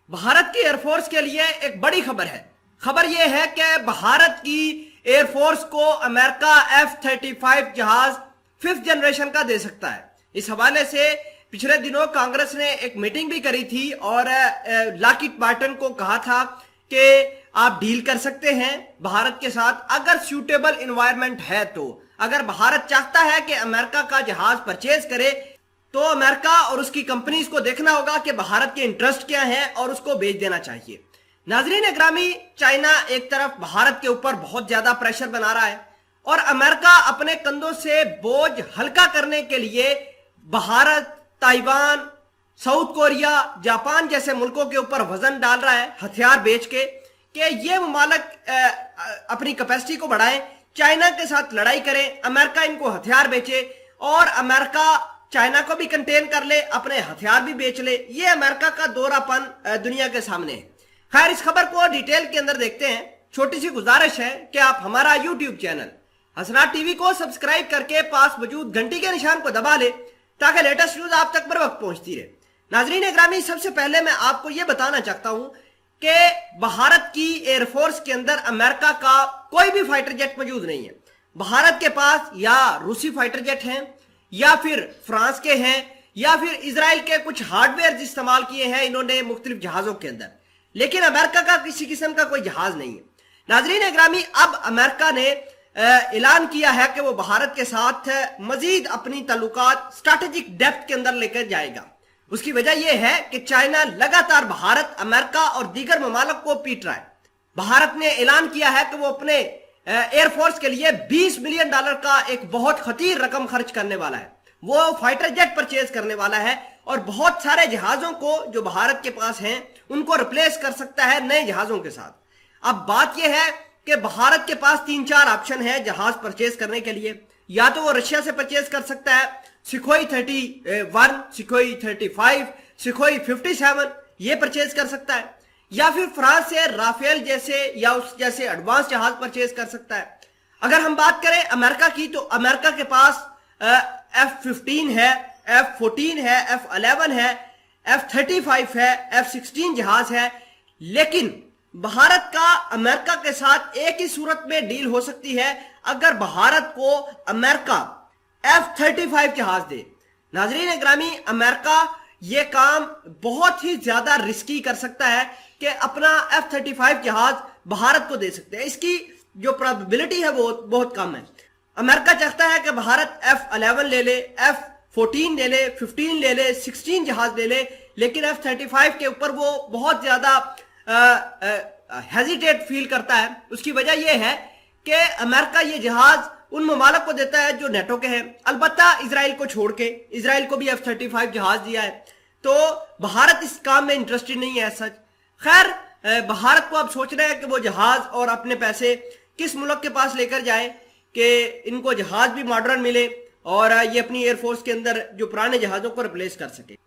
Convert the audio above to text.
भारत की एयरफोर्स के लिए एक बड़ी खबर है। खबर यह है कि भारत की एयरफोर्स को अमेरिका F-35 जहाज 5th जनरेशन का दे सकता है। इस हवाले से पिछले दिनों कांग्रेस ने एक मीटिंग भी करी थी और लॉकहीड मार्टिन को कहा था कि आप डील कर सकते हैं भारत के साथ अगर सूटेबल इन्वायरमेंट है। तो अगर भारत चाहता है कि अमेरिका का जहाज परचेज करे तो अमेरिका और उसकी कंपनीज को देखना होगा कि भारत के इंटरेस्ट क्या है और उसको बेच देना चाहिए। नाजरीन ग्रामी, चाइना एक तरफ भारत के ऊपर बहुत ज्यादा प्रेशर बना रहा है और अमेरिका अपने कंधों से बोझ हल्का करने के लिए Bharat, Taiwan, south Korea, Japan जैसे मुल्कों के ऊपर वजन डाल रहा है हथियार बेच के कि ये ममालिक अपनी कैपेसिटी को बढ़ाएं, चाइना के साथ लड़ाई करें, अमेरिका इनको हथियार बेचे और अमेरिका चाइना को भी कंटेन कर ले, अपने हथियार भी बेच ले। ये अमेरिका का दोहरापन दुनिया के सामने है। खैर, इस खबर को डिटेल के अंदर देखते हैं। छोटी सी गुजारिश है कि आप हमारा यूट्यूब चैनल हसनात टीवी को सब्सक्राइब करके पास मौजूद घंटी के निशान को दबा ले ताकि लेटेस्ट न्यूज आप तक बर वक्त पहुंचती रहे। नाजरीन ग्रामी, सबसे पहले मैं आपको यह बताना चाहता हूं कि भारत की एयरफोर्स के अंदर अमेरिका का कोई भी फाइटर जेट मौजूद नहीं है। भारत के पास या रूसी फाइटर जेट हैं या फिर फ्रांस के हैं या फिर इजराइल के कुछ हार्डवेयर इस्तेमाल किए हैं इन्होंने मुख्तलिफ जहाजों के अंदर, लेकिन अमेरिका का किसी किस्म का कोई जहाज नहीं है। नाजरीन ग्रामी, अब अमेरिका ने ऐलान किया है कि वो भारत के साथ मजीद अपनी ताल्लुकात स्ट्रैटेजिक डेप्थ के अंदर लेकर जाएगा। उसकी वजह यह है कि चाइना लगातार भारत, अमेरिका और दीगर ममालिक को पीट रहा है। भारत ने ऐलान किया है कि वो अपने एयरफोर्स के लिए $20 बिलियन का एक बहुत खतीर रकम खर्च करने वाला है। वो फाइटर जेट परचेज करने वाला है और बहुत सारे जहाजों को जो भारत के पास हैं उनको रिप्लेस कर सकता है नए जहाजों के साथ। अब बात यह है कि भारत के पास 3-4 ऑप्शन है जहाज परचेज करने के लिए। या तो वो रशिया से परचेज कर सकता है सुखोई 31, सुखोई 35, सुखोई 57 ये परचेज कर सकता है, या फिर फ्रांस से राफेल जैसे या उस जैसे एडवांस जहाज परचेज कर सकता है। अगर हम बात करें अमेरिका की तो अमेरिका के पास F-15 है, F-14 है, F-11 है, F-35 है, F-16 जहाज है। लेकिन भारत का अमेरिका के साथ एक ही सूरत में डील हो सकती है अगर भारत को अमेरिका F-35 जहाज दे। नाजरीन ग्रामी, अमेरिका ये काम बहुत ही ज्यादा रिस्की कर सकता है कि अपना F-35 जहाज भारत को दे सकते हैं। इसकी जो प्रोबेबिलिटी है वो बहुत कम है। अमेरिका चाहता है कि भारत F-11 ले ले, F-14 ले ले, 15 ले ले, 16 जहाज ले ले, लेकिन F-35 के ऊपर वो बहुत ज्यादा हेजिटेट फील करता है। उसकी वजह यह है कि अमेरिका ये जहाज उन ममालिक को देता है जो नेटो के हैं, अलबत्ता इजराइल को छोड़ के। इजराइल को भी F-35 जहाज दिया है, तो भारत इस काम में इंटरेस्टेड नहीं है सच। खैर, भारत को अब सोचना है कि वो जहाज और अपने पैसे किस मुल्क के पास लेकर जाए कि इनको जहाज भी मॉडर्न मिले और ये अपनी एयरफोर्स के अंदर जो पुराने जहाजों को रिप्लेस कर सके।